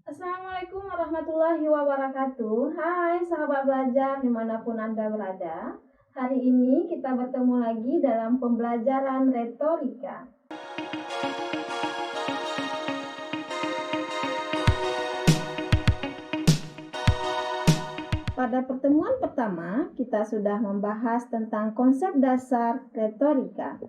Assalamualaikum warahmatullahi wabarakatuh. Hai sahabat belajar dimanapun Anda berada. Hari ini kita bertemu lagi dalam pembelajaran retorika. Pada pertemuan pertama, kita sudah membahas tentang konsep dasar retorika.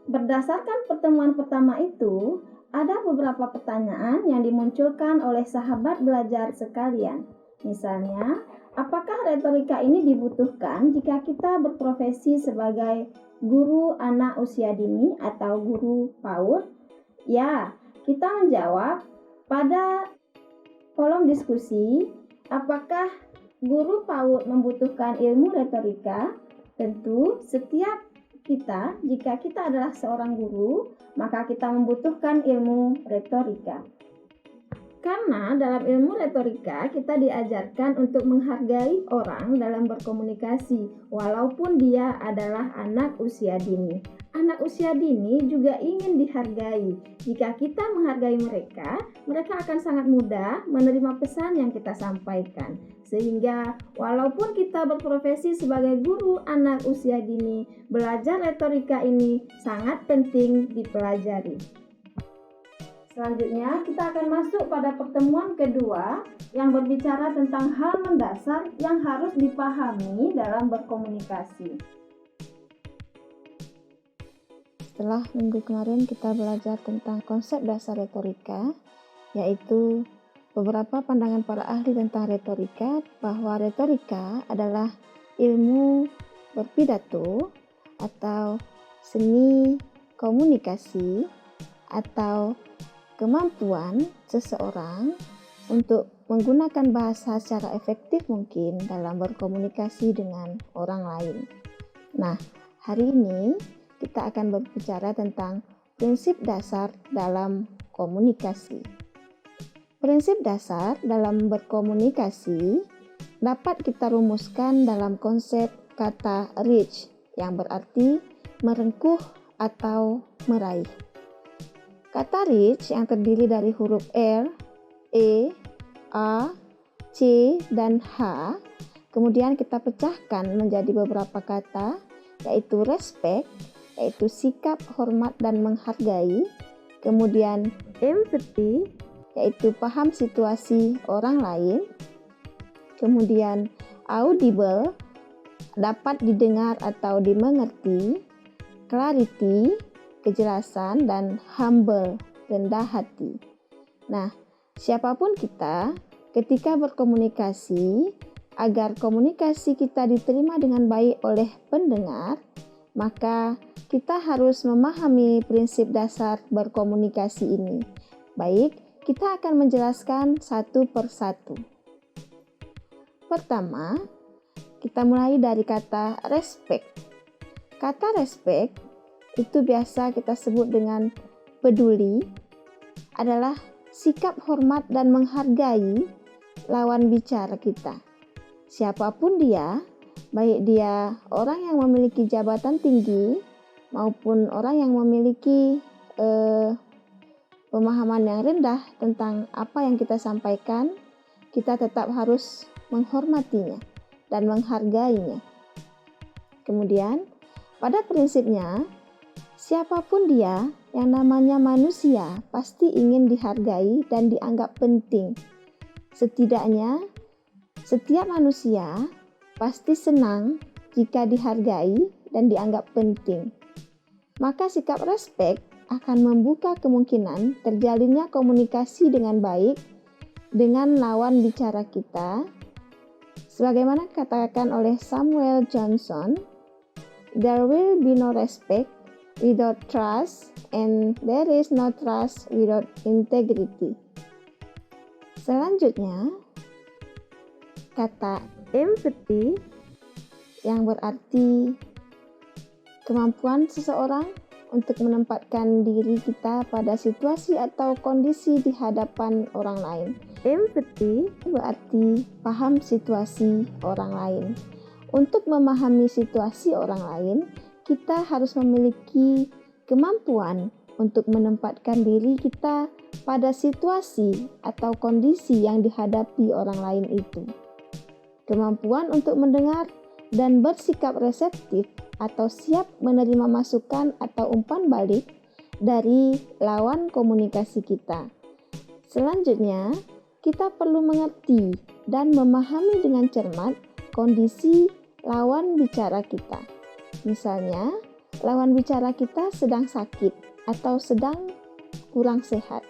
Berdasarkan pertemuan pertama itu, ada beberapa pertanyaan yang dimunculkan oleh sahabat belajar sekalian. Misalnya, apakah retorika ini dibutuhkan jika kita berprofesi sebagai guru anak usia dini atau guru PAUD? Ya, kita menjawab pada kolom diskusi, apakah guru PAUD membutuhkan ilmu retorika? Tentu, setiap kita, jika kita adalah seorang guru, maka kita membutuhkan ilmu retorika. Karena dalam ilmu retorika kita diajarkan untuk menghargai orang dalam berkomunikasi, walaupun dia adalah anak usia dini. Anak usia dini juga ingin dihargai. Jika kita menghargai mereka, mereka akan sangat mudah menerima pesan yang kita sampaikan. Sehingga walaupun kita berprofesi sebagai guru anak usia dini, belajar retorika ini sangat penting dipelajari. Selanjutnya, kita akan masuk pada pertemuan kedua yang berbicara tentang hal mendasar yang harus dipahami dalam berkomunikasi. Setelah minggu kemarin kita belajar tentang konsep dasar retorika, yaitu beberapa pandangan para ahli tentang retorika, bahwa retorika adalah ilmu berpidato atau seni komunikasi atau kemampuan seseorang untuk menggunakan bahasa secara efektif mungkin dalam berkomunikasi dengan orang lain. Nah, hari ini kita akan berbicara tentang prinsip dasar dalam komunikasi. Prinsip dasar dalam berkomunikasi dapat kita rumuskan dalam konsep kata reach yang berarti merengkuh atau meraih. Kata reach yang terdiri dari huruf R, E, A, C, dan H, kemudian kita pecahkan menjadi beberapa kata, yaitu respect, yaitu sikap, hormat, dan menghargai, kemudian empathy, yaitu paham situasi orang lain, kemudian audible, dapat didengar atau dimengerti, clarity, kejelasan, dan humble, rendah hati. Nah, siapapun kita, ketika berkomunikasi, agar komunikasi kita diterima dengan baik oleh pendengar, maka kita harus memahami prinsip dasar berkomunikasi ini. Baik, kita akan menjelaskan satu persatu. Pertama, kita mulai dari kata respect. Kata respect itu biasa kita sebut dengan peduli, adalah sikap hormat dan menghargai lawan bicara kita. Siapapun dia, baik dia orang yang memiliki jabatan tinggi maupun orang yang memiliki pemahaman yang rendah tentang apa yang kita sampaikan, kita tetap harus menghormatinya dan menghargainya. Kemudian, pada prinsipnya, siapapun dia, yang namanya manusia pasti ingin dihargai dan dianggap penting. Setidaknya, setiap manusia pasti senang jika dihargai dan dianggap penting. Maka sikap respect akan membuka kemungkinan terjalinnya komunikasi dengan baik dengan lawan bicara kita. Sebagaimana dikatakan oleh Samuel Johnson, "There will be no respect without trust, and there is no trust without integrity." Selanjutnya, kata empathy yang berarti kemampuan seseorang untuk menempatkan diri kita pada situasi atau kondisi di hadapan orang lain. Empathy berarti paham situasi orang lain. Untuk memahami situasi orang lain, kita harus memiliki kemampuan untuk menempatkan diri kita pada situasi atau kondisi yang dihadapi orang lain itu. Kemampuan untuk mendengar dan bersikap reseptif atau siap menerima masukan atau umpan balik dari lawan komunikasi kita. Selanjutnya, kita perlu mengerti dan memahami dengan cermat kondisi lawan bicara kita. Misalnya, lawan bicara kita sedang sakit atau sedang kurang sehat.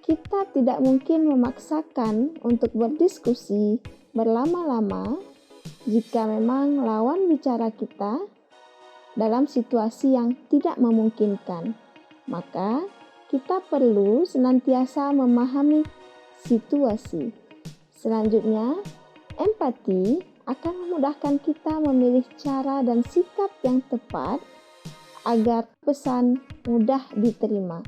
Kita tidak mungkin memaksakan untuk berdiskusi berlama-lama jika memang lawan bicara kita dalam situasi yang tidak memungkinkan. Maka, kita perlu senantiasa memahami situasi. Selanjutnya, empati akan memudahkan kita memilih cara dan sikap yang tepat agar pesan mudah diterima.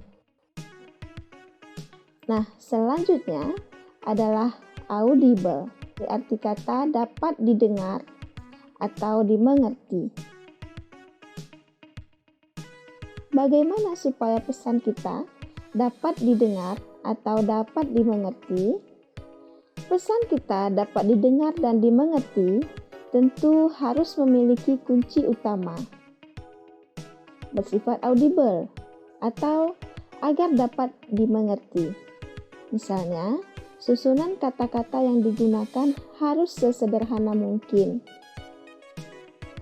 Nah, selanjutnya adalah audible, berarti kata dapat didengar atau dimengerti. Bagaimana supaya pesan kita dapat didengar atau dapat dimengerti? Pesan kita dapat didengar dan dimengerti tentu harus memiliki kunci utama, bersifat audible atau agar dapat dimengerti. Misalnya, susunan kata-kata yang digunakan harus sesederhana mungkin.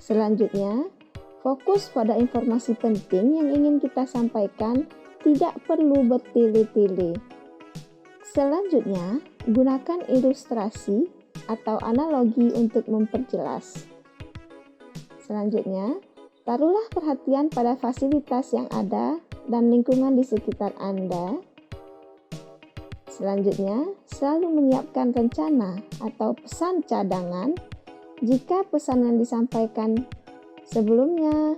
Selanjutnya, fokus pada informasi penting yang ingin kita sampaikan, tidak perlu bertele-tele. Selanjutnya, gunakan ilustrasi atau analogi untuk memperjelas. Selanjutnya, taruhlah perhatian pada fasilitas yang ada dan lingkungan di sekitar Anda. Selanjutnya, selalu menyiapkan rencana atau pesan cadangan jika pesan yang disampaikan sebelumnya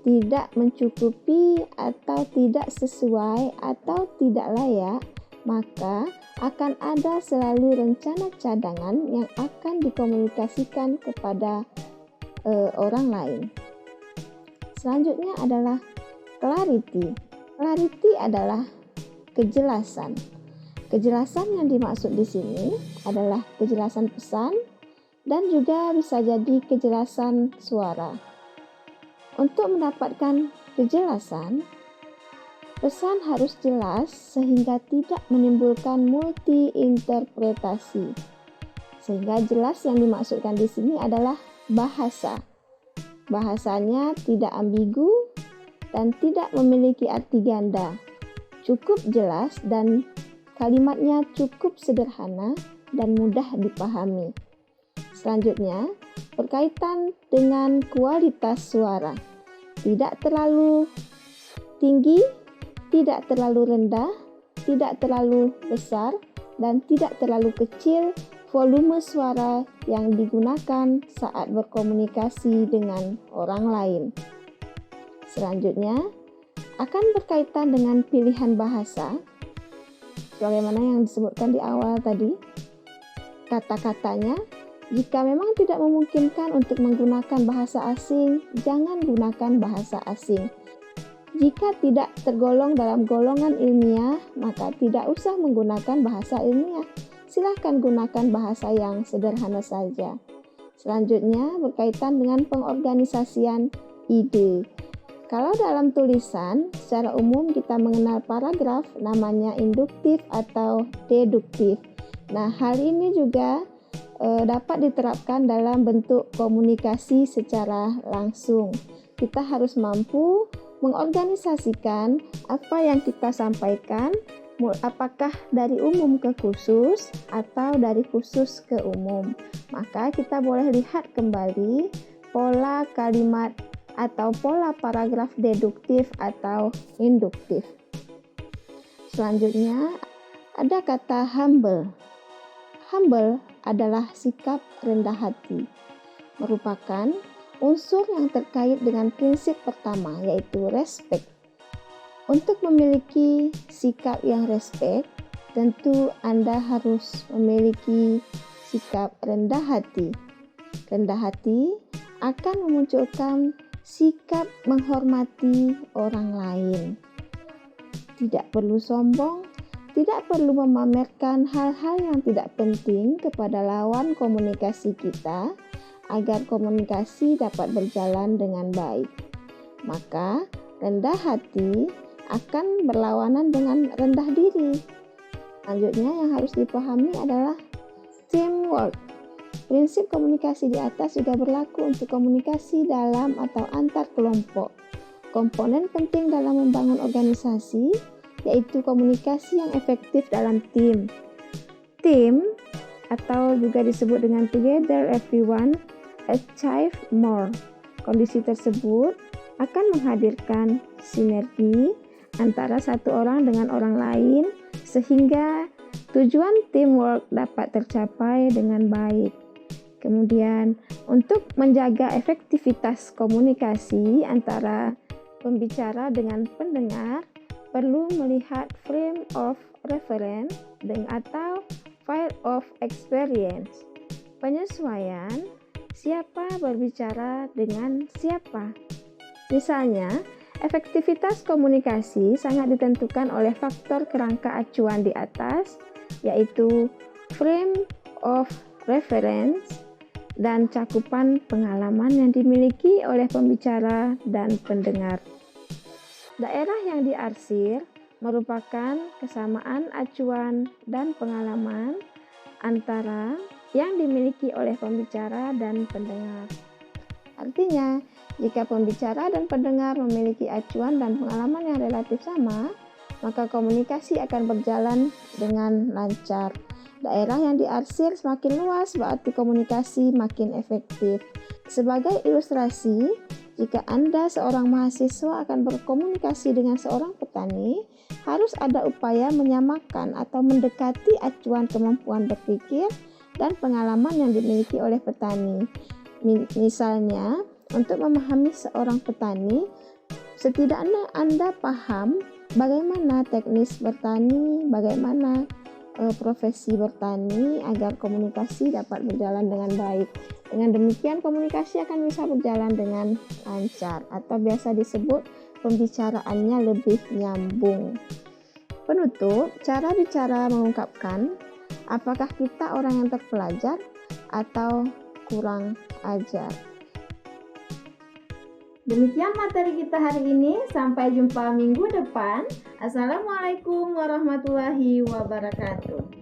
tidak mencukupi atau tidak sesuai atau tidak layak, maka akan ada selalu rencana cadangan yang akan dikomunikasikan kepada orang lain. Selanjutnya adalah clarity. Clarity adalah kejelasan. Kejelasan yang dimaksud di sini adalah kejelasan pesan dan juga bisa jadi kejelasan suara. Untuk mendapatkan kejelasan, pesan harus jelas sehingga tidak menimbulkan multi-interpretasi. Sehingga jelas yang dimaksudkan di sini adalah bahasa. Bahasanya tidak ambigu dan tidak memiliki arti ganda. Cukup jelas dan kalimatnya cukup sederhana dan mudah dipahami. Selanjutnya, berkaitan dengan kualitas suara. Tidak terlalu tinggi, tidak terlalu rendah, tidak terlalu besar, dan tidak terlalu kecil volume suara yang digunakan saat berkomunikasi dengan orang lain. Selanjutnya, akan berkaitan dengan pilihan bahasa. Sebagaimana yang disebutkan di awal tadi, kata-katanya, jika memang tidak memungkinkan untuk menggunakan bahasa asing, jangan gunakan bahasa asing. Jika tidak tergolong dalam golongan ilmiah, maka tidak usah menggunakan bahasa ilmiah. Silahkan gunakan bahasa yang sederhana saja. Selanjutnya, berkaitan dengan pengorganisasian ide. Kalau dalam tulisan, secara umum kita mengenal paragraf namanya induktif atau deduktif. Nah, hal ini juga dapat diterapkan dalam bentuk komunikasi secara langsung. Kita harus mampu mengorganisasikan apa yang kita sampaikan, apakah dari umum ke khusus atau dari khusus ke umum. Maka kita boleh lihat kembali pola kalimat atau pola paragraf deduktif atau induktif. Selanjutnya ada kata humble. Humble adalah sikap rendah hati, merupakan unsur yang terkait dengan prinsip pertama, yaitu respect. Untuk memiliki sikap yang respect, tentu Anda harus memiliki sikap rendah hati. Rendah hati akan memunculkan sikap menghormati orang lain. Tidak perlu sombong Tidak perlu memamerkan hal-hal yang tidak penting kepada lawan komunikasi kita agar komunikasi dapat berjalan dengan baik. Maka, rendah hati akan berlawanan dengan rendah diri. Selanjutnya yang harus dipahami adalah teamwork. Prinsip komunikasi di atas juga berlaku untuk komunikasi dalam atau antar kelompok. Komponen penting dalam membangun organisasi yaitu komunikasi yang efektif dalam tim. Tim atau juga disebut dengan together everyone achieve more. Kondisi tersebut akan menghadirkan sinergi antara satu orang dengan orang lain sehingga tujuan teamwork dapat tercapai dengan baik. Kemudian, untuk menjaga efektivitas komunikasi antara pembicara dengan pendengar, perlu melihat frame of reference atau file of experience. Penyesuaian siapa berbicara dengan siapa. Misalnya, efektivitas komunikasi sangat ditentukan oleh faktor kerangka acuan di atas, yaitu frame of reference dan cakupan pengalaman yang dimiliki oleh pembicara dan pendengar. Daerah yang diarsir merupakan kesamaan acuan dan pengalaman antara yang dimiliki oleh pembicara dan pendengar. Artinya, jika pembicara dan pendengar memiliki acuan dan pengalaman yang relatif sama, maka komunikasi akan berjalan dengan lancar. Daerah yang diarsir semakin luas berarti komunikasi makin efektif. Sebagai ilustrasi, jika Anda seorang mahasiswa akan berkomunikasi dengan seorang petani, harus ada upaya menyamakan atau mendekati acuan kemampuan berpikir dan pengalaman yang dimiliki oleh petani. Misalnya, untuk memahami seorang petani, setidaknya Anda paham bagaimana teknis bertani, bagaimana profesi bertani agar komunikasi dapat berjalan dengan baik. Dengan demikian komunikasi akan bisa berjalan dengan lancar atau biasa disebut pembicaraannya lebih nyambung. Penutup, cara bicara mengungkapkan apakah kita orang yang terpelajar atau kurang ajar. Demikian materi kita hari ini. Sampai jumpa minggu depan. Assalamualaikum warahmatullahi wabarakatuh.